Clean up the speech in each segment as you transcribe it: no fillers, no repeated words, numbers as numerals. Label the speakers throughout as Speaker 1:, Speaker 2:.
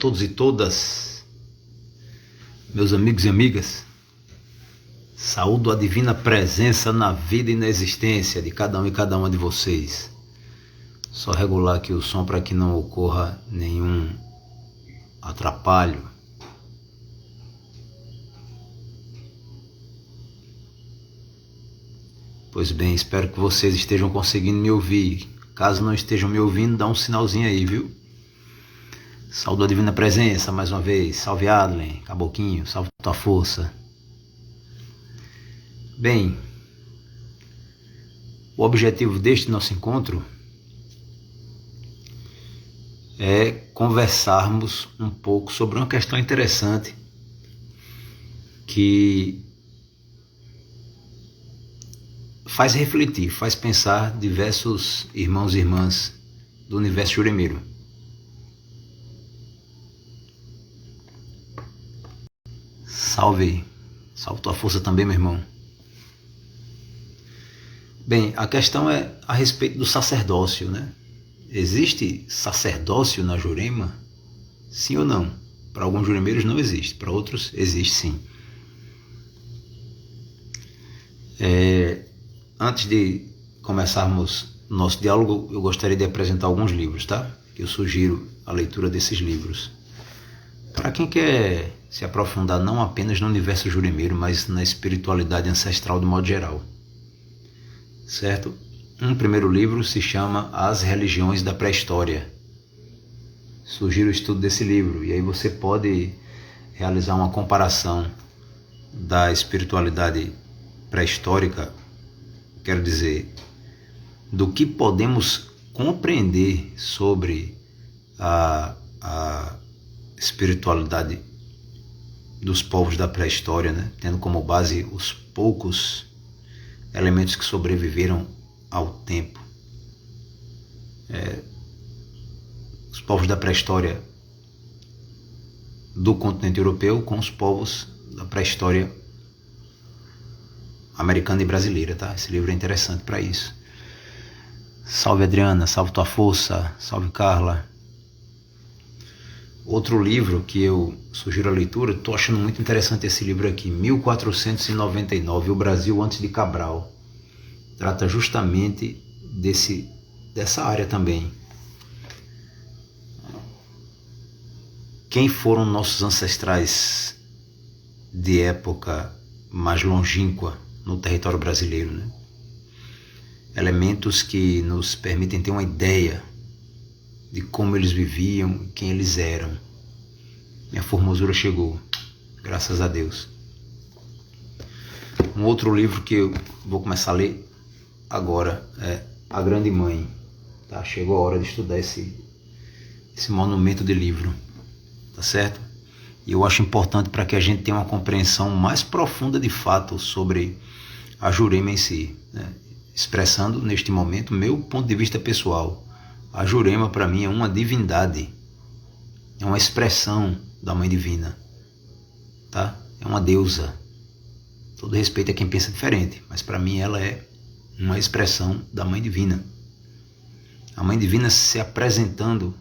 Speaker 1: todos e todas, meus amigos e amigas. Saúdo a divina presença na vida e na existência de cada um e cada uma de vocês. Só regular aqui o som para que não ocorra nenhum atrapalho. Pois bem, espero que vocês estejam conseguindo me ouvir. Caso não estejam me ouvindo, dá um sinalzinho aí, viu? Saúdo a divina presença mais uma vez. Salve Adlen, Caboquinho, salve tua força. Bem, o objetivo deste nosso encontro é conversarmos um pouco sobre uma questão interessante que faz refletir, faz pensar diversos irmãos e irmãs do universo juremeiro. Salve tua força também, meu irmão. Bem, a questão é a respeito do sacerdócio, né? Existe sacerdócio na Jurema? Sim ou não? Para alguns juremeiros não existe, para outros existe sim. Antes de começarmos nosso diálogo, eu gostaria de apresentar alguns livros, tá? Eu sugiro a leitura desses livros. Para quem quer se aprofundar não apenas no universo juremeiro, mas na espiritualidade ancestral de modo geral. Certo? Um primeiro livro se chama As Religiões da Pré-História. Sugiro o estudo desse livro, e aí você pode realizar uma comparação da espiritualidade pré-histórica, quero dizer, do que podemos compreender sobre a espiritualidade dos povos da pré-história, né? Tendo como base os poucos elementos que sobreviveram ao tempo. Os povos da pré-história do continente europeu com os povos da pré-história americana e brasileira, tá? Esse livro é interessante para isso. Salve Adriana, salve tua força, salve Carla. Outro livro que eu sugiro a leitura, estou achando muito interessante esse livro aqui, 1499, O Brasil antes de Cabral. Trata justamente dessa área também. Quem foram nossos ancestrais de época mais longínqua no território brasileiro, né? Elementos que nos permitem ter uma ideia de como eles viviam e quem eles eram. Minha formosura chegou, graças a Deus. Um outro livro que eu vou começar a ler agora é A Grande Mãe. Tá? Chegou a hora de estudar esse monumento de livro, tá certo? E eu acho importante para que a gente tenha uma compreensão mais profunda de fato sobre a Jurema em si, né? Expressando neste momento meu ponto de vista pessoal. A Jurema para mim é uma divindade, é uma expressão da Mãe Divina, tá? É uma deusa. Todo respeito a quem pensa diferente, mas para mim ela é uma expressão da Mãe Divina. A Mãe Divina se apresentando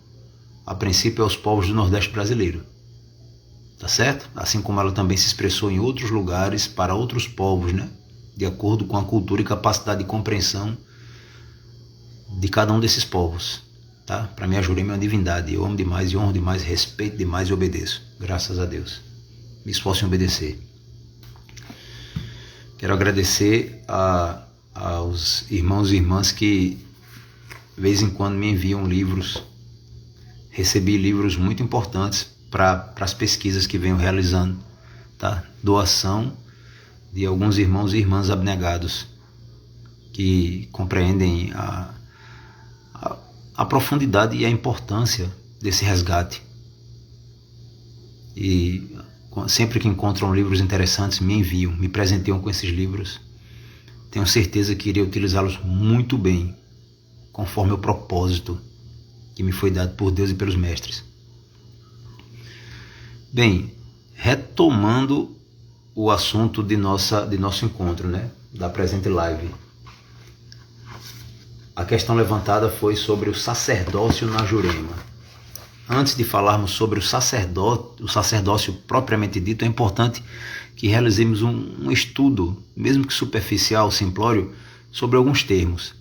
Speaker 1: a princípio aos povos do Nordeste brasileiro, tá certo? Assim como ela também se expressou em outros lugares para outros povos, né? De acordo com a cultura e capacidade de compreensão de cada um desses povos, tá? Para mim a Jurema é uma divindade, eu amo demais e honro demais, respeito demais e obedeço, graças a Deus, me esforço em obedecer. Quero agradecer aos irmãos e irmãs que de vez em quando me enviam livros. Recebi livros muito importantes para as pesquisas que venho realizando, tá? Doação de alguns irmãos e irmãs abnegados que compreendem a profundidade e a importância desse resgate. E sempre que encontram livros interessantes, me enviam, me presenteiam com esses livros. Tenho certeza que irei utilizá-los muito bem, conforme o propósito que me foi dado por Deus e pelos mestres. Bem, retomando o assunto de nosso encontro, né? Da presente live. A questão levantada foi sobre o sacerdócio na Jurema. antes de falarmos sobre o sacerdócio propriamente dito, é importante que realizemos um estudo, mesmo que superficial, simplório, sobre alguns termos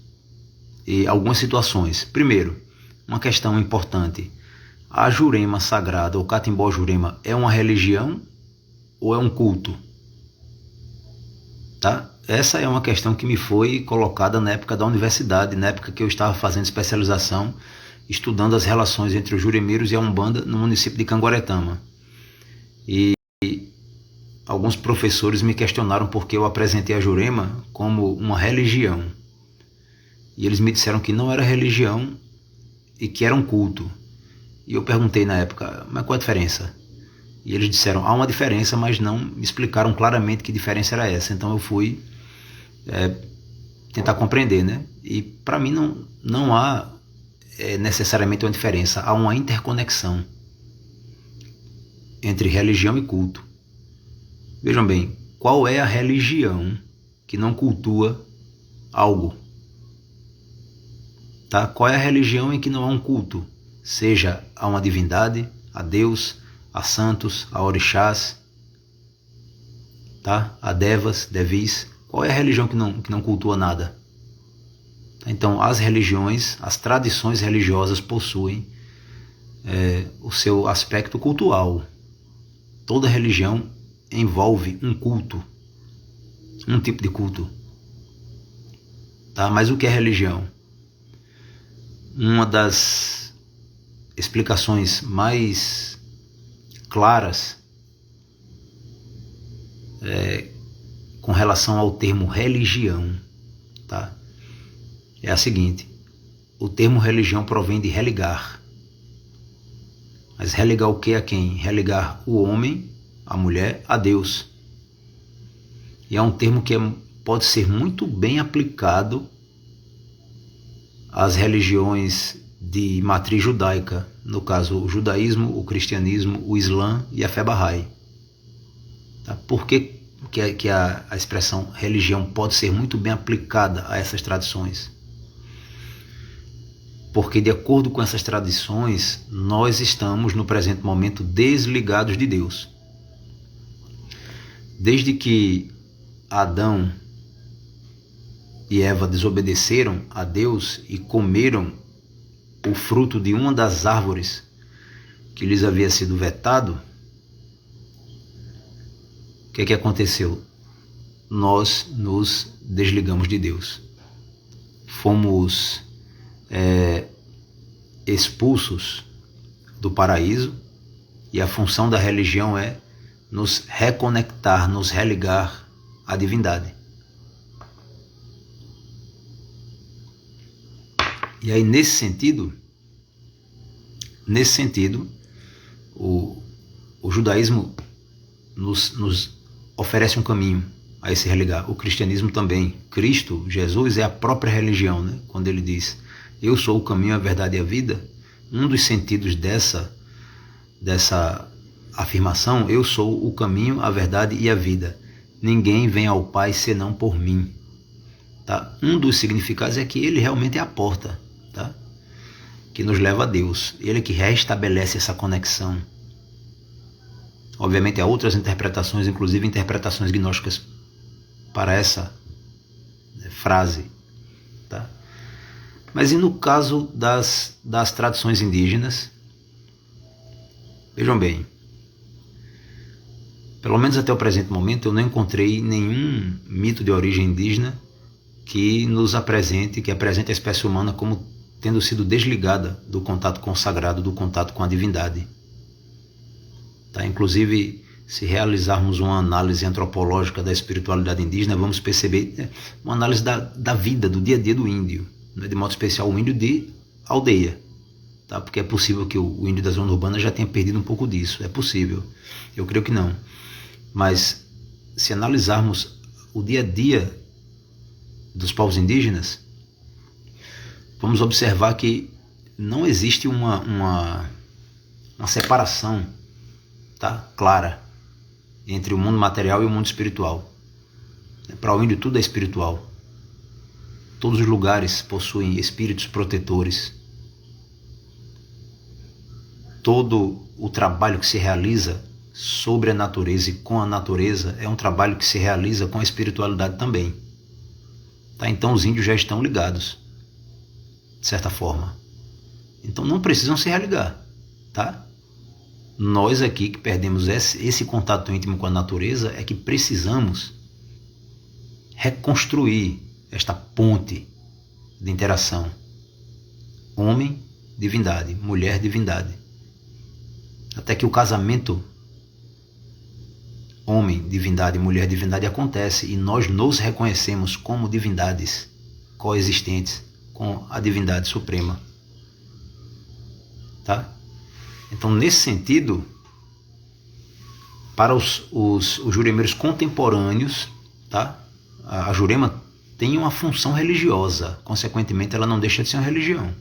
Speaker 1: e algumas situações. Primeiro, uma questão importante: a Jurema Sagrada, ou Catimbó Jurema, é uma religião ou é um culto? Tá? Essa é uma questão que me foi colocada na época da universidade, na época que eu estava fazendo especialização, estudando as relações entre os juremeiros e a Umbanda no município de Canguaretama. E alguns professores me questionaram porque eu apresentei a Jurema como uma religião. E eles me disseram que não era religião e que era um culto. E eu perguntei na época, mas qual a diferença? E eles disseram, há uma diferença, mas não me explicaram claramente que diferença era essa. Então eu fui tentar compreender, né? E para mim não há necessariamente uma diferença, há uma interconexão entre religião e culto. Vejam bem, qual é a religião que não cultua algo? Tá? Qual é a religião em que não há um culto? Seja a uma divindade, a Deus, a santos, a orixás, tá? A devas, devis. Qual é a religião que não cultua nada? Então, as religiões, as tradições religiosas possuem o seu aspecto cultual. Toda religião envolve um culto, um tipo de culto. Tá? Mas o que é religião? Uma das explicações mais claras com relação ao termo religião, tá? É a seguinte: o termo religião provém de religar. Mas religar o que a quem? Religar o homem, a mulher, a Deus. E é um termo que pode ser muito bem aplicado às religiões de matriz judaica, no caso o judaísmo, o cristianismo, o islã e a fé Bahá'í. Tá? Por que a expressão religião pode ser muito bem aplicada a essas tradições? Porque de acordo com essas tradições, nós estamos no presente momento desligados de Deus. Desde que Adão e Eva desobedeceram a Deus e comeram o fruto de uma das árvores que lhes havia sido vetado, o que aconteceu? Nós nos desligamos de Deus. Fomos expulsos do paraíso, e a função da religião é nos reconectar, nos religar à divindade. E aí, nesse sentido, o judaísmo nos oferece um caminho a esse religar. O cristianismo também. Cristo, Jesus, é a própria religião, né? Quando ele diz, eu sou o caminho, a verdade e a vida, um dos sentidos dessa afirmação, eu sou o caminho, a verdade e a vida. Ninguém vem ao Pai senão por mim. Tá? Um dos significados é que ele realmente é a porta, tá? Que nos leva a Deus. Ele que restabelece essa conexão. Obviamente há outras interpretações, inclusive interpretações gnósticas para essa frase. Tá? Mas e no caso das tradições indígenas? Vejam bem, pelo menos até o presente momento eu não encontrei nenhum mito de origem indígena que apresente a espécie humana como tendo sido desligada do contato com o sagrado, do contato com a divindade. Tá? Inclusive, se realizarmos uma análise antropológica da espiritualidade indígena, vamos perceber uma análise da vida, do dia a dia do índio, né? De modo especial o índio de aldeia. Tá? Porque é possível que o índio da zona urbana já tenha perdido um pouco disso, é possível, eu creio que não. Mas se analisarmos o dia a dia dos povos indígenas, vamos observar que não existe uma separação, tá? Clara entre o mundo material e o mundo espiritual. Para o índio tudo é espiritual. Todos os lugares possuem espíritos protetores. todo o trabalho que se realiza sobre a natureza e com a natureza é um trabalho que se realiza com a espiritualidade também. Tá? Então os índios já estão ligados, de certa forma. Então não precisam se religar. Tá? Nós aqui que perdemos esse contato íntimo com a natureza é que precisamos reconstruir esta ponte de interação. Homem, divindade. Mulher, divindade. Até que o casamento homem, divindade, mulher, divindade acontece e nós nos reconhecemos como divindades coexistentes com a divindade suprema. Tá? Então, nesse sentido, para os juremeiros contemporâneos, tá? A Jurema tem uma função religiosa, consequentemente ela não deixa de ser uma religião.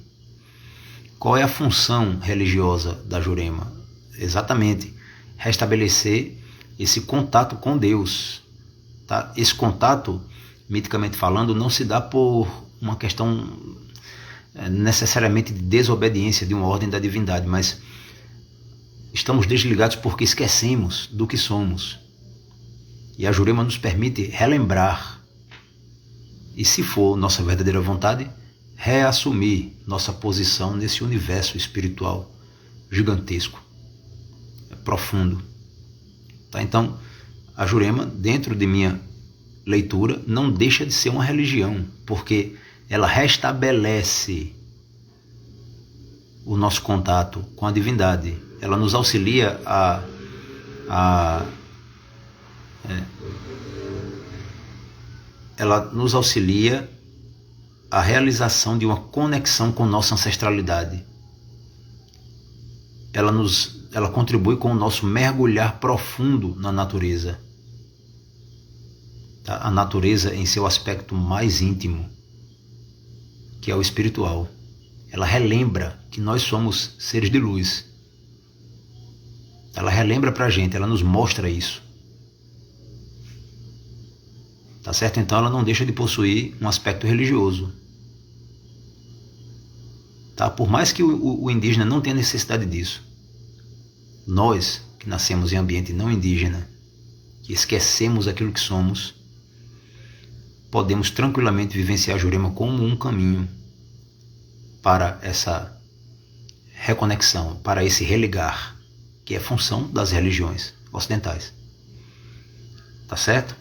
Speaker 1: Qual é a função religiosa da Jurema? Exatamente, restabelecer esse contato com Deus. Tá? Esse contato, miticamente falando, não se dá por uma questão necessariamente de desobediência de uma ordem da divindade, mas estamos desligados porque esquecemos do que somos. E a Jurema nos permite relembrar e, se for nossa verdadeira vontade, reassumir nossa posição nesse universo espiritual gigantesco, profundo. Tá? Então, a Jurema, dentro de minha leitura, não deixa de ser uma religião, porque ela restabelece o nosso contato com a divindade. Ela nos auxilia ela nos auxilia a realização de uma conexão com nossa ancestralidade. Ela contribui com o nosso mergulhar profundo na natureza. Tá? A natureza em seu aspecto mais íntimo, que é o espiritual. Ela relembra que nós somos seres de luz. Ela relembra pra gente, ela nos mostra isso. Tá certo? Então ela não deixa de possuir um aspecto religioso. Tá? Por mais que o indígena não tenha necessidade disso, nós que nascemos em ambiente não indígena, que esquecemos aquilo que somos, podemos tranquilamente vivenciar a Jurema como um caminho para essa reconexão, para esse religar, que é função das religiões ocidentais. Tá certo?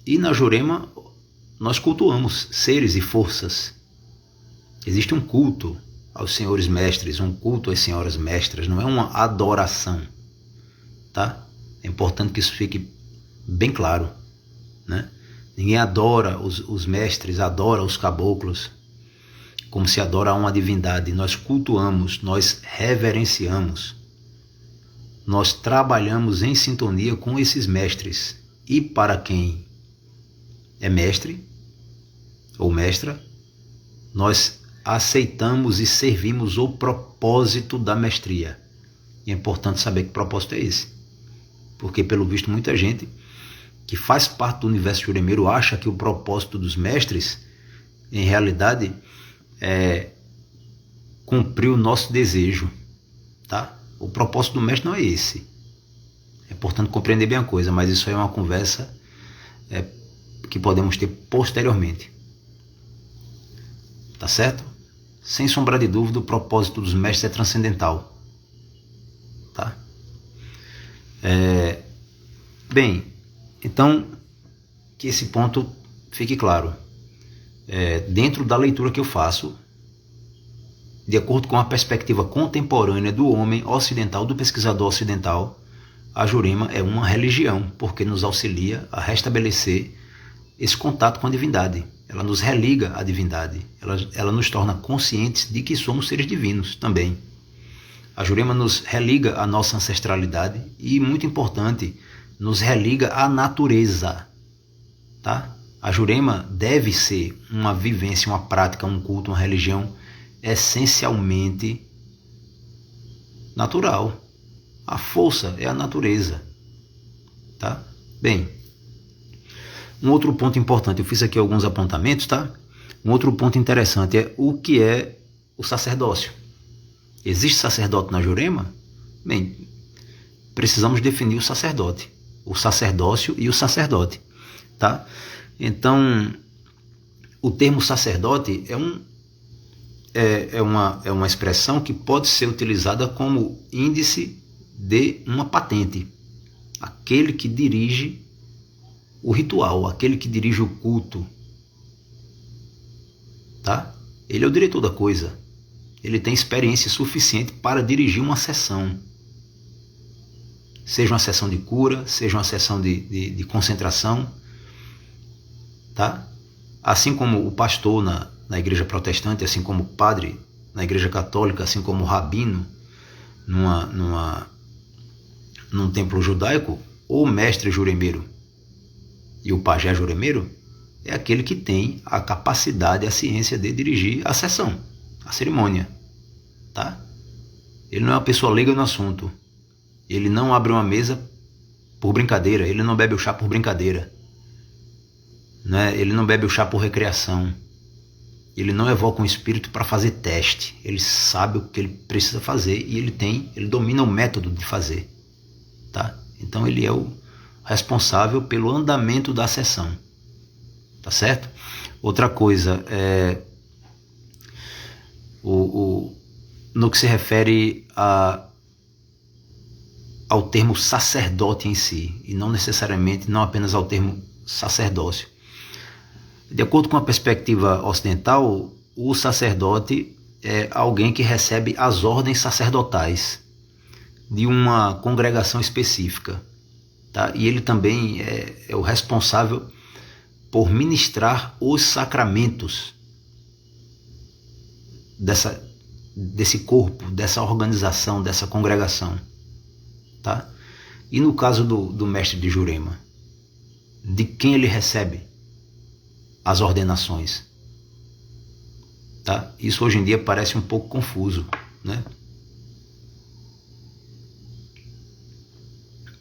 Speaker 1: E na Jurema nós cultuamos seres e forças. Existe um culto aos senhores mestres, um culto às senhoras mestras, não é uma adoração. Tá? É importante que isso fique bem claro. Né? Ninguém adora os mestres, adora os caboclos como se adora a uma divindade. Nós cultuamos, nós reverenciamos, nós trabalhamos em sintonia com esses mestres. E para quem é mestre ou mestra, nós aceitamos e servimos o propósito da mestria. E é importante saber que propósito é esse. Porque, pelo visto, muita gente que faz parte do universo juremeiro acha que o propósito dos mestres, em realidade, é cumprir o nosso desejo. Tá? O propósito do mestre não é esse. É importante compreender bem a coisa, mas isso aí é uma conversa que podemos ter posteriormente. Tá certo? Sem sombra de dúvida, o propósito dos mestres é transcendental. Tá? Bem, então, que esse ponto fique claro. Dentro da leitura que eu faço, de acordo com a perspectiva contemporânea do homem ocidental, do pesquisador ocidental, a Jurema é uma religião, porque nos auxilia a restabelecer esse contato com a divindade. Ela nos religa à divindade. Ela nos torna conscientes de que somos seres divinos também. A Jurema nos religa à nossa ancestralidade e, muito importante, nos religa à natureza. Tá? A Jurema deve ser uma vivência, uma prática, um culto, uma religião essencialmente natural. A força é a natureza. Tá? Bem, um outro ponto importante, eu fiz aqui alguns apontamentos, tá? Um outro ponto interessante é o que é o sacerdócio. Existe sacerdote na Jurema? Bem, precisamos definir o sacerdote, o sacerdócio e o sacerdote, tá? Então, o termo sacerdote é uma expressão que pode ser utilizada como índice de uma patente. Aquele que dirige o ritual, aquele que dirige o culto, tá? Ele é o diretor da coisa. Ele tem experiência suficiente para dirigir uma sessão. Seja uma sessão de cura, seja uma sessão de concentração, tá? Assim como o pastor na igreja protestante, assim como o padre na igreja católica, assim como o rabino num templo judaico, ou o mestre juremeiro e o pajé juremeiro é aquele que tem a capacidade, a ciência de dirigir a sessão, a cerimônia, tá? Ele não é uma pessoa leiga no assunto. Ele não abre uma mesa por brincadeira, ele não bebe o chá por brincadeira, né? Ele não bebe o chá por recreação. Ele não evoca um espírito para fazer teste. Ele sabe o que ele precisa fazer e ele domina o método de fazer, tá? Então ele é o responsável pelo andamento da sessão, tá certo? Outra coisa no que se refere ao termo sacerdote em si, e não necessariamente, não apenas ao termo sacerdócio. De acordo com a perspectiva ocidental, o sacerdote é alguém que recebe as ordens sacerdotais de uma congregação específica, tá? E ele também é o responsável por ministrar os sacramentos desse corpo, dessa organização, dessa congregação, tá? E no caso do mestre de Jurema, de quem ele recebe as ordenações, tá? Isso hoje em dia parece um pouco confuso, né?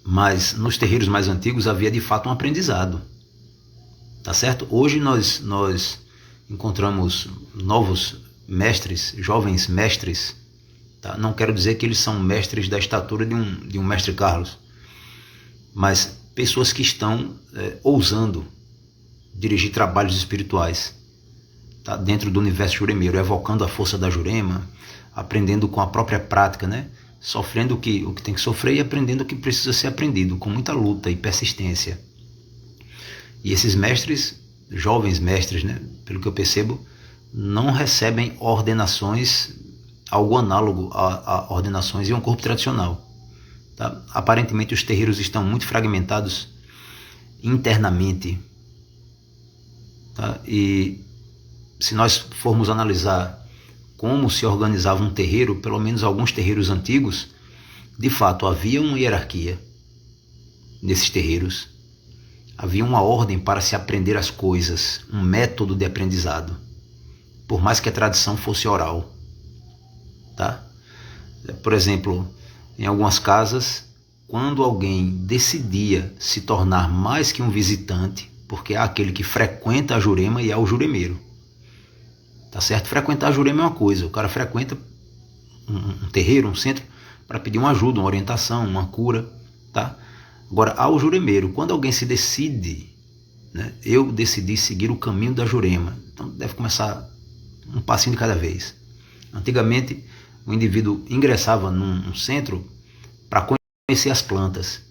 Speaker 1: Mas nos terreiros mais antigos havia de fato um aprendizado, tá certo? Hoje nós encontramos novos mestres, jovens mestres, tá? Não quero dizer que eles são mestres da estatura de um mestre Carlos, mas pessoas que estão ousando dirigir trabalhos espirituais, tá? Dentro do universo juremeiro, evocando a força da Jurema, aprendendo com a própria prática, né? Sofrendo o que tem que sofrer e aprendendo o que precisa ser aprendido, com muita luta e persistência. E esses mestres, jovens mestres, né, pelo que eu percebo, não recebem ordenações, algo análogo a ordenações em um corpo tradicional, tá? Aparentemente os terreiros estão muito fragmentados internamente, tá? E se nós formos analisar como se organizava um terreiro, pelo menos alguns terreiros antigos, de fato havia uma hierarquia nesses terreiros, havia uma ordem para se aprender as coisas, um método de aprendizado, por mais que a tradição fosse oral, tá? Por exemplo, em algumas casas, quando alguém decidia se tornar mais que um visitante, porque há aquele que frequenta a Jurema e há o juremeiro, tá certo? Frequentar a Jurema é uma coisa, o cara frequenta um terreiro, um centro, para pedir uma ajuda, uma orientação, uma cura, tá? Agora, ao juremeiro, quando alguém se decide, né, eu decidi seguir o caminho da Jurema, então deve começar um passinho de cada vez. Antigamente, o indivíduo ingressava num centro para conhecer as plantas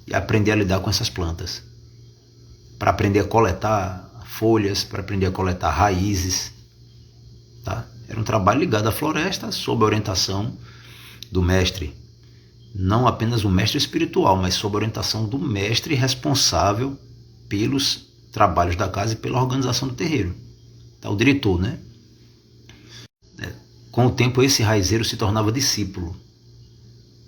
Speaker 1: e aprender a lidar com essas plantas, para aprender a coletar folhas, para aprender a coletar raízes, tá? Era um trabalho ligado à floresta, sob a orientação do mestre. Não apenas o mestre espiritual, mas sob a orientação do mestre responsável pelos trabalhos da casa e pela organização do terreiro, tá? O diretor, né? Com o tempo, esse raizeiro se tornava discípulo,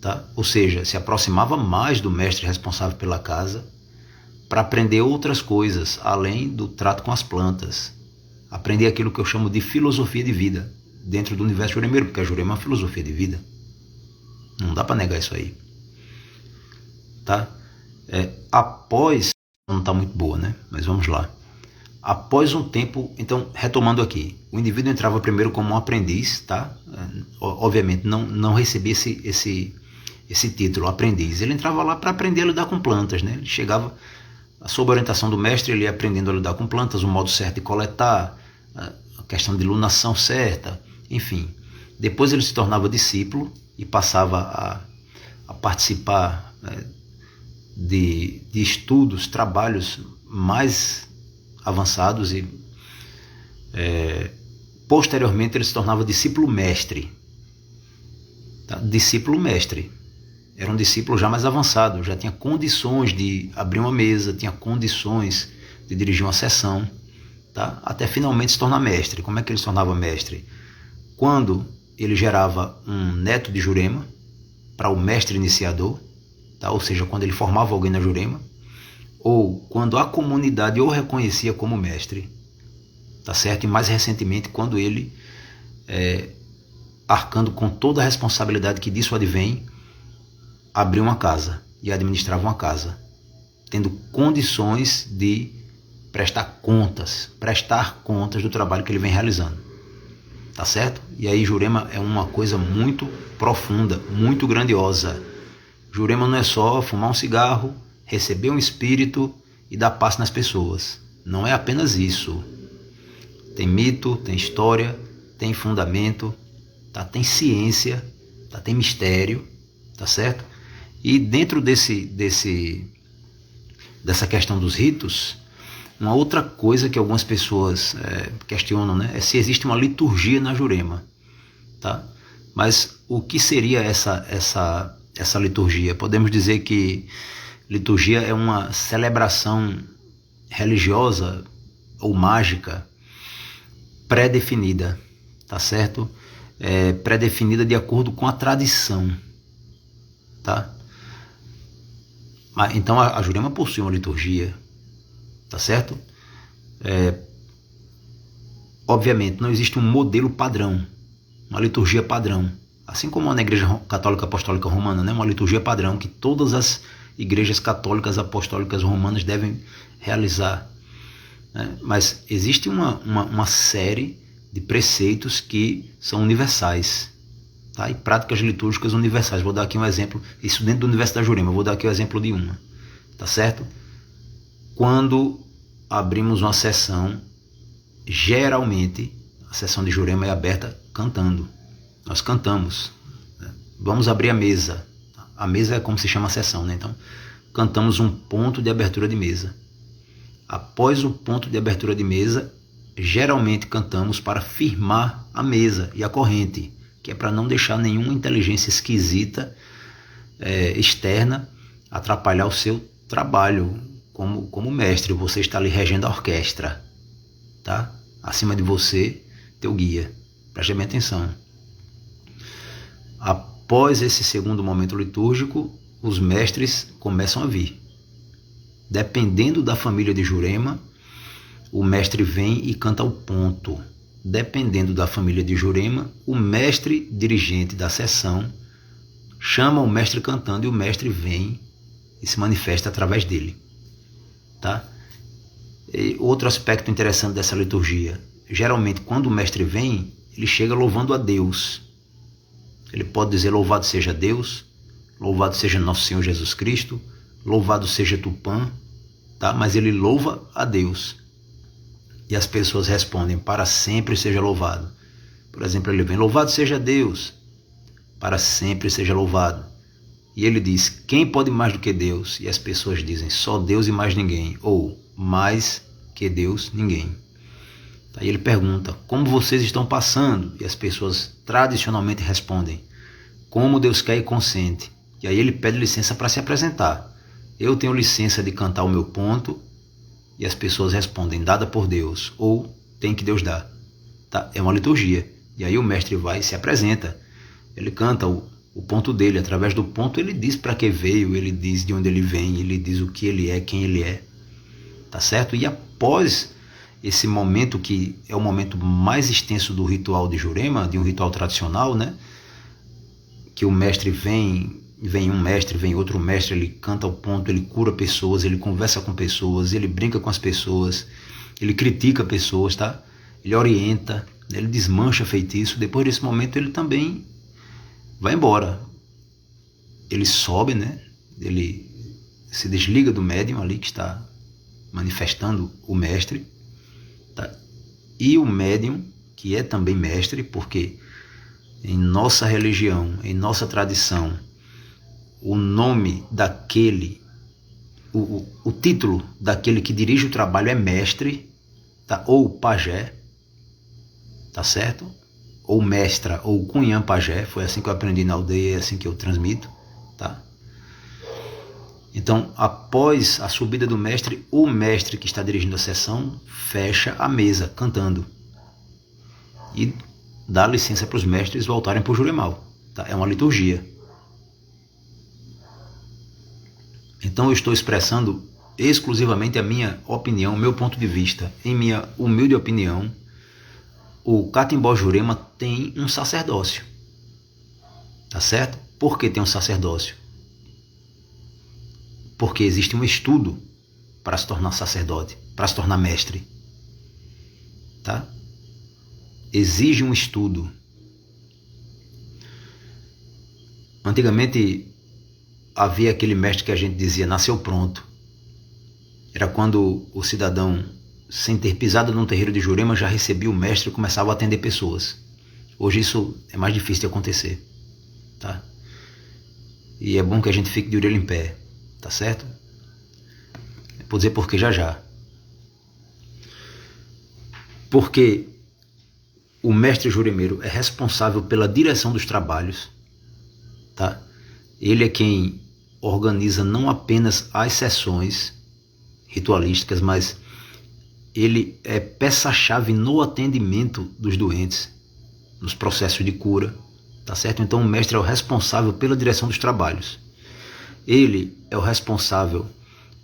Speaker 1: tá? Ou seja, se aproximava mais do mestre responsável pela casa para aprender outras coisas, além do trato com as plantas. Aprender aquilo que eu chamo de filosofia de vida, dentro do universo juremeiro, porque a Jurema é uma filosofia de vida. Não dá para negar isso aí, tá? Após, não está muito boa, né? Mas vamos lá. Após um tempo, então, retomando aqui, o indivíduo entrava primeiro como um aprendiz, tá? Obviamente, não recebia esse título, aprendiz. Ele entrava lá para aprender a lidar com plantas, né? Ele chegava, sob a orientação do mestre, ele ia aprendendo a lidar com plantas, o modo certo de coletar, a questão de iluminação certa, enfim. Depois ele se tornava discípulo e passava a participar, né, de estudos, trabalhos mais avançados e posteriormente ele se tornava discípulo mestre. Tá? Discípulo mestre. Era um discípulo já mais avançado, já tinha condições de abrir uma mesa, tinha condições de dirigir uma sessão, tá? Até finalmente se tornar mestre. Como é que ele se tornava mestre? Quando ele gerava um neto de Jurema para o mestre iniciador, tá? Ou seja, quando ele formava alguém na Jurema, ou quando a comunidade o reconhecia como mestre, tá certo? E mais recentemente, quando ele, arcando com toda a responsabilidade que disso advém, abriu uma casa e administrava uma casa, tendo condições de prestar contas do trabalho que ele vem realizando, tá certo? E aí Jurema é uma coisa muito profunda, muito grandiosa. Jurema não é só fumar um cigarro, receber um espírito e dar paz nas pessoas. Não é apenas isso. Tem mito, tem história, tem fundamento, tá? Tem ciência, tá? Tem mistério, tá certo? E dentro dessa questão dos ritos, uma outra coisa que algumas pessoas questionam, né, é se existe uma liturgia na Jurema, tá? Mas o que seria essa liturgia? Podemos dizer que liturgia é uma celebração religiosa ou mágica pré-definida, tá certo? Pré-definida de acordo com a tradição, tá? Então a Jurema possui uma liturgia, tá certo? Obviamente não existe um modelo padrão, uma liturgia padrão, assim como na Igreja Católica Apostólica Romana, né? Uma liturgia padrão que todas as igrejas católicas apostólicas romanas devem realizar, né? Mas existe uma série de preceitos que são universais, tá? E práticas litúrgicas universais. Vou dar aqui um exemplo, isso dentro do universo da Jurema, vou dar aqui o exemplo de uma, tá certo? Quando abrimos uma sessão, geralmente a sessão de Jurema é aberta cantando. Nós cantamos, né? Vamos abrir a mesa. A mesa é como se chama a sessão, né? Então, cantamos um ponto de abertura de mesa. Após o ponto de abertura de mesa, geralmente cantamos para firmar a mesa e a corrente, que é para não deixar nenhuma inteligência esquisita, externa, atrapalhar o seu trabalho como mestre. Você está ali regendo a orquestra, tá? Acima de você, teu guia. Preste bem atenção. Após esse segundo momento litúrgico, os mestres começam a vir. Dependendo da família de Jurema, o mestre vem e canta o ponto. Dependendo da família de Jurema, o mestre dirigente da sessão chama o mestre cantando e o mestre vem e se manifesta através dele, tá? E outro aspecto interessante dessa liturgia, geralmente quando o mestre vem, ele chega louvando a Deus. Ele pode dizer louvado seja Deus, louvado seja nosso Senhor Jesus Cristo, louvado seja Tupã, tá? Mas ele louva a Deus. E as pessoas respondem, para sempre seja louvado. Por exemplo, ele vem, louvado seja Deus, para sempre seja louvado. E ele diz, quem pode mais do que Deus? E as pessoas dizem, só Deus e mais ninguém. Ou, mais que Deus, ninguém. Aí ele pergunta, como vocês estão passando? E as pessoas tradicionalmente respondem, como Deus quer e consente. E aí ele pede licença para se apresentar. Eu tenho licença de cantar o meu ponto. E as pessoas respondem, dada por Deus, ou tem que Deus dar. Tá? É uma liturgia. E aí o mestre vai e se apresenta. Ele canta o ponto dele. Através do ponto ele diz para que veio, ele diz de onde ele vem, ele diz o que ele é, quem ele é. Tá certo? E após esse momento, que é o momento mais extenso do ritual de Jurema, de um ritual tradicional, né? Que o mestre vem um mestre, vem outro mestre, ele canta o ponto, ele cura pessoas, ele conversa com pessoas, ele brinca com as pessoas, ele critica pessoas, tá? Ele orienta, ele desmancha feitiço. Depois desse momento ele também vai embora. Ele sobe, né? Ele se desliga do médium ali que está manifestando o mestre, tá? E o médium, que é também mestre, porque em nossa religião, em nossa tradição, o nome daquele, o título daquele que dirige o trabalho é mestre, tá? Ou pajé, tá certo? Ou mestra, ou cunhã pajé, foi assim que eu aprendi na aldeia, é assim que eu transmito, tá? Então, após a subida do mestre, o mestre que está dirigindo a sessão fecha a mesa, cantando. E dá licença para os mestres voltarem para o Juremal. Tá? É uma liturgia. Então, eu estou expressando exclusivamente a minha opinião, meu ponto de vista. Em minha humilde opinião, o Catimbó Jurema tem um sacerdócio. Tá certo? Por que tem um sacerdócio? Porque existe um estudo para se tornar sacerdote, para se tornar mestre. Tá? Exige um estudo. Antigamente havia aquele mestre que a gente dizia nasceu pronto. Era quando o cidadão, sem ter pisado num terreiro de Jurema, já recebia o mestre e começava a atender pessoas. Hoje isso é mais difícil de acontecer. Tá? E é bom que a gente fique de orelha em pé. Tá certo? Vou dizer por que já. Porque o mestre juremeiro é responsável pela direção dos trabalhos, tá? Ele é quem organiza não apenas as sessões ritualísticas, mas ele é peça-chave no atendimento dos doentes, nos processos de cura, tá certo? Então o mestre é o responsável pela direção dos trabalhos. Ele é o responsável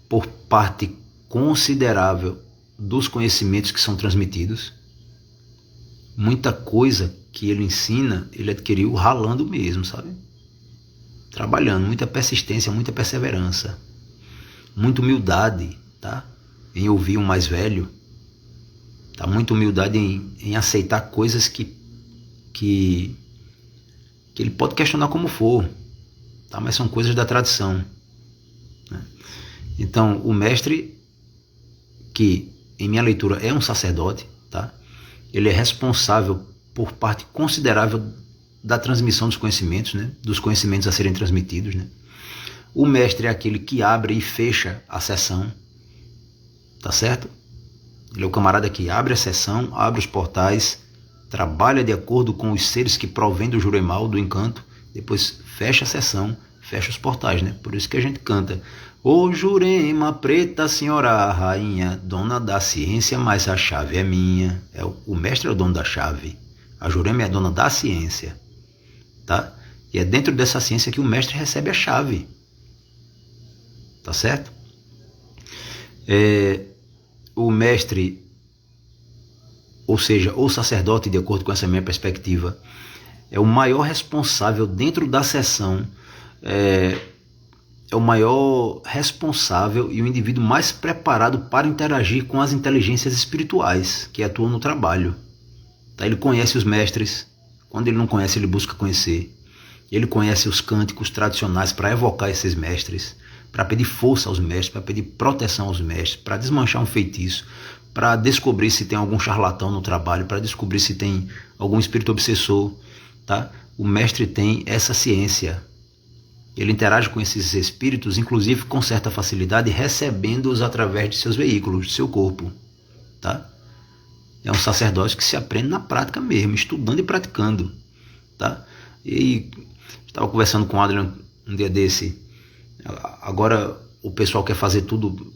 Speaker 1: por parte considerável dos conhecimentos que são transmitidos. Muita coisa que ele ensina, ele adquiriu ralando mesmo, sabe? Trabalhando, muita persistência, muita perseverança, muita humildade, tá? Em ouvir um mais velho, tá? Muita humildade em aceitar coisas que ele pode questionar como for, tá? Mas são coisas da tradição, né? Então, o mestre, que em minha leitura é um sacerdote, tá? Ele é responsável por parte considerável da transmissão dos conhecimentos, né? Dos conhecimentos a serem transmitidos, né? O mestre é aquele que abre e fecha a sessão, tá certo? Ele é o camarada que abre a sessão, abre os portais, trabalha de acordo com os seres que provêm do Juremal, do encanto, depois fecha a sessão, fecha os portais, né? Por isso que a gente canta: ô Jurema preta, senhora rainha, dona da ciência, mas a chave é minha. O mestre é o dono da chave, a Jurema é a dona da ciência, tá? E é dentro dessa ciência que o mestre recebe a chave, tá certo? O mestre, ou seja, o sacerdote, de acordo com essa minha perspectiva, é o maior responsável dentro da sessão, é o maior responsável e o indivíduo mais preparado para interagir com as inteligências espirituais que atuam no trabalho. Tá? Ele conhece os mestres, quando ele não conhece, ele busca conhecer. Ele conhece os cânticos tradicionais para evocar esses mestres, para pedir força aos mestres, para pedir proteção aos mestres, para desmanchar um feitiço, para descobrir se tem algum charlatão no trabalho, para descobrir se tem algum espírito obsessor. Tá? O mestre tem essa ciência. Ele interage com esses espíritos, inclusive com certa facilidade, recebendo-os através de seus veículos, de seu corpo. Tá? É um sacerdócio que se aprende na prática mesmo, estudando e praticando. Tá? E estava conversando com o Adrian um dia desse. Agora o pessoal quer fazer tudo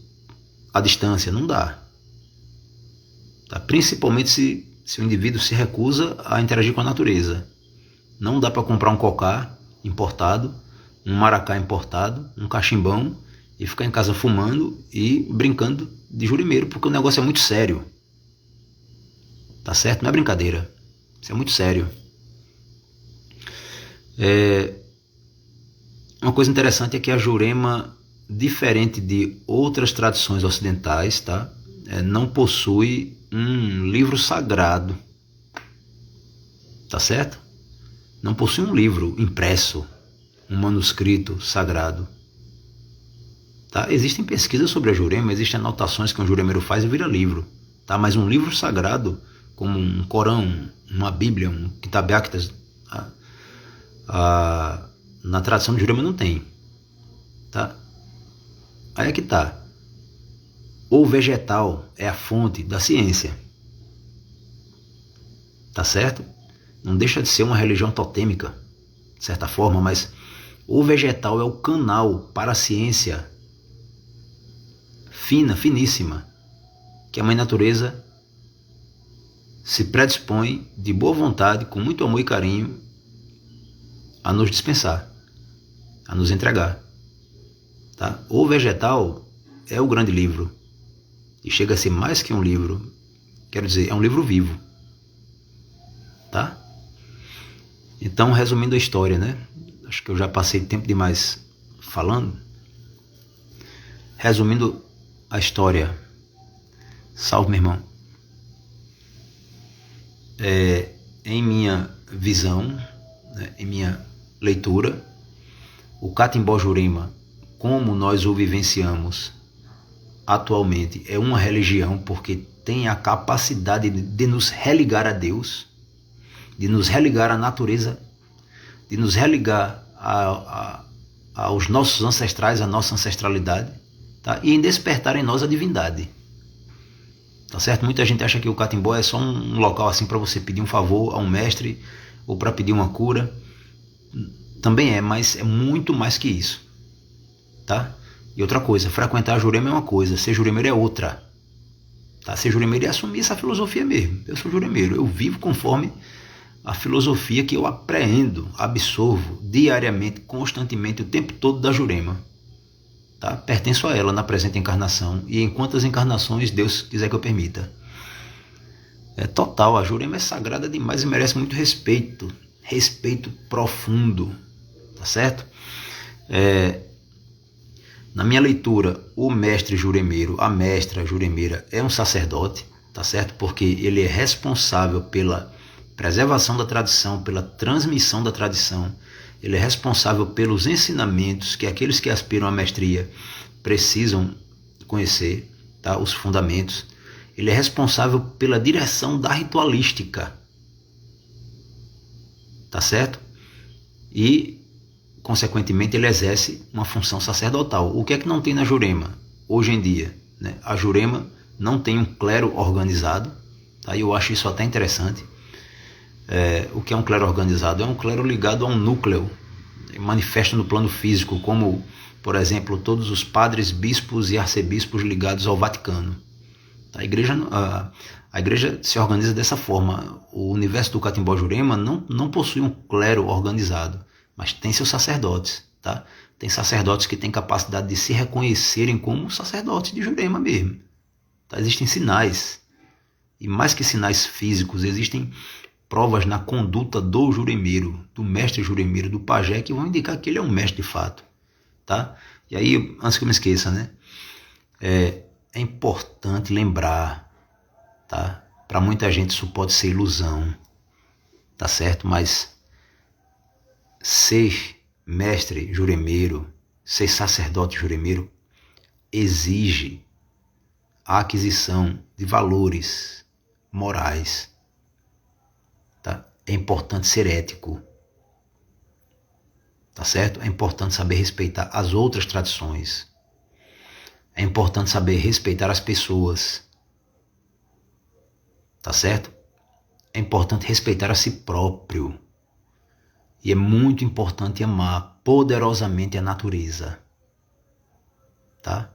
Speaker 1: à distância. Não dá. Tá? Principalmente se o indivíduo se recusa a interagir com a natureza. Não dá para comprar um cocá importado, um maracá importado, um cachimbão e ficar em casa fumando e brincando de jurimeiro, porque o negócio é muito sério. Tá certo? Não é brincadeira. Isso é muito sério. Uma coisa interessante é que a Jurema, diferente de outras tradições ocidentais, tá? não possui um livro sagrado, tá certo? Não possui um livro impresso, um manuscrito sagrado. Tá? Existem pesquisas sobre a Jurema, existem anotações que um juremeiro faz e vira livro. Tá? Mas um livro sagrado, como um Corão, uma Bíblia, um Kitab Actas, na tradição do Jurema não tem. Tá? Aí é que tá. O vegetal é a fonte da ciência. Tá certo? Não deixa de ser uma religião totêmica, de certa forma, mas o vegetal é o canal para a ciência fina, finíssima, que a Mãe Natureza se predispõe de boa vontade, com muito amor e carinho, a nos dispensar, a nos entregar. Tá? O vegetal é o grande livro, e chega a ser mais que um livro, quero dizer, é um livro vivo. Tá? Então, resumindo a história, né? Acho que eu já passei tempo demais falando. Resumindo a história, salve, meu irmão. Em minha visão, né, em minha leitura, o Catimbó Jurema, como nós o vivenciamos atualmente, é uma religião porque tem a capacidade de nos religar a Deus, de nos religar à natureza, de nos religar aos nossos ancestrais, à nossa ancestralidade, tá? E em despertar em nós a divindade. Tá certo? Muita gente acha que o Catimbó é só um local assim para você pedir um favor a um mestre ou para pedir uma cura. Também é, mas é muito mais que isso. Tá? E outra coisa, frequentar a Jurema é uma coisa, ser juremeiro é outra. Tá? Ser juremeiro é assumir essa filosofia mesmo. Eu sou juremeiro, eu vivo conforme a filosofia que eu apreendo, absorvo diariamente, constantemente, o tempo todo da Jurema. Tá? Pertenço a ela na presente encarnação e em quantas encarnações Deus quiser que eu permita. É total, a Jurema é sagrada demais e merece muito respeito, respeito profundo, tá certo? Na minha leitura, o mestre juremeiro, a mestra juremeira é um sacerdote, tá certo? Porque ele é responsável pela preservação da tradição, pela transmissão da tradição. Ele é responsável pelos ensinamentos que aqueles que aspiram à mestria precisam conhecer, tá? Os fundamentos. Ele é responsável pela direção da ritualística, tá certo? E, consequentemente, ele exerce uma função sacerdotal. O que é que não tem na Jurema hoje em dia? Né? A Jurema não tem um clero organizado, tá? E eu acho isso até interessante. O que é um clero organizado? É um clero ligado a um núcleo, manifesto no plano físico, como, por exemplo, todos os padres, bispos e arcebispos ligados ao Vaticano. A igreja se organiza dessa forma. O universo do Catimbó Jurema não possui um clero organizado, mas tem seus sacerdotes. Tá? Tem sacerdotes que têm capacidade de se reconhecerem como sacerdotes de Jurema mesmo. Tá? Existem sinais, e mais que sinais físicos, existem provas na conduta do juremeiro, do mestre juremeiro, do pajé, que vão indicar que ele é um mestre de fato. Tá? E aí, antes que eu me esqueça, né? É importante lembrar, tá? Para muita gente isso pode ser ilusão, tá certo? Mas ser mestre juremeiro, ser sacerdote juremeiro, exige a aquisição de valores morais. Tá? É importante ser ético, tá certo? É importante saber respeitar as outras tradições. É importante saber respeitar as pessoas, tá certo? É importante respeitar a si próprio. E é muito importante amar poderosamente a natureza, tá?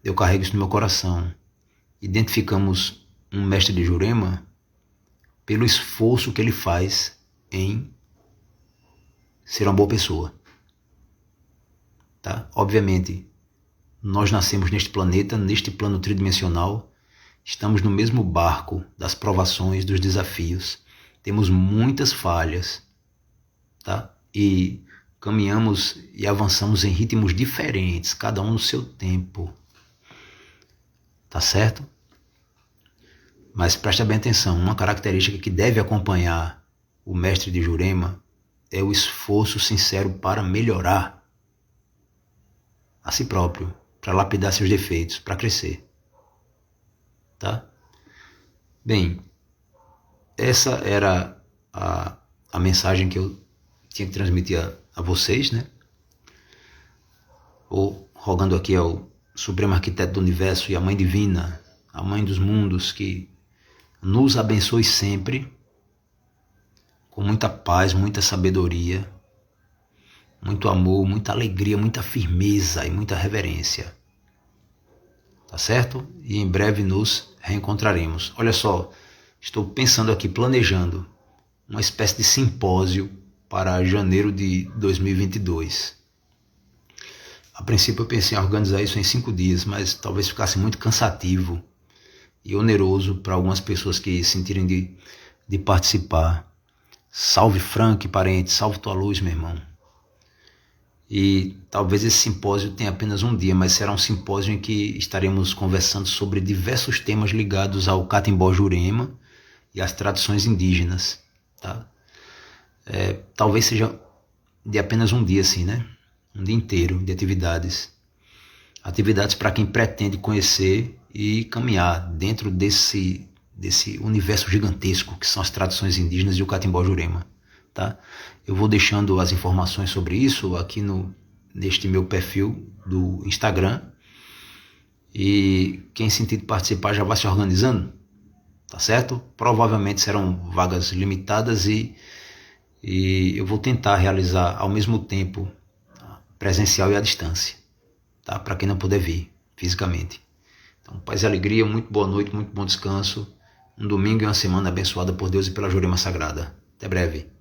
Speaker 1: Eu carrego isso no meu coração. Identificamos um mestre de Jurema pelo esforço que ele faz em ser uma boa pessoa. Tá? Obviamente, nós nascemos neste planeta, neste plano tridimensional, estamos no mesmo barco das provações, dos desafios, temos muitas falhas, tá? E caminhamos e avançamos em ritmos diferentes, cada um no seu tempo. Tá certo? Mas presta bem atenção, uma característica que deve acompanhar o mestre de Jurema é o esforço sincero para melhorar a si próprio, para lapidar seus defeitos, para crescer. Tá? Bem, essa era a mensagem que eu tinha que transmitir a vocês, né? Ou rogando aqui ao Supremo Arquiteto do Universo e à Mãe Divina, a Mãe dos Mundos, que nos abençoe sempre, com muita paz, muita sabedoria, muito amor, muita alegria, muita firmeza e muita reverência. Tá certo? E em breve nos reencontraremos. Olha só, estou pensando aqui, planejando uma espécie de simpósio para janeiro de 2022. A princípio eu pensei em organizar isso em 5 dias, mas talvez ficasse muito cansativo e oneroso para algumas pessoas que sentirem de participar. Salve Frank, parente, salve tua luz, meu irmão. E talvez esse simpósio tenha apenas um dia, mas será um simpósio em que estaremos conversando sobre diversos temas ligados ao Catimbó Jurema e às tradições indígenas. Tá? Talvez seja de apenas um dia, assim, né? Um dia inteiro de atividades. Atividades para quem pretende conhecer e caminhar dentro desse universo gigantesco que são as tradições indígenas e o Catimbó Jurema. Tá? Eu vou deixando as informações sobre isso aqui neste meu perfil do Instagram. E quem sentir participar já vai se organizando, tá certo? Provavelmente serão vagas limitadas e eu vou tentar realizar ao mesmo tempo presencial e à distância, tá? Para quem não puder vir fisicamente. Então, paz e alegria, muito boa noite, muito bom descanso. Um domingo e uma semana abençoada por Deus e pela Jurema Sagrada. Até breve.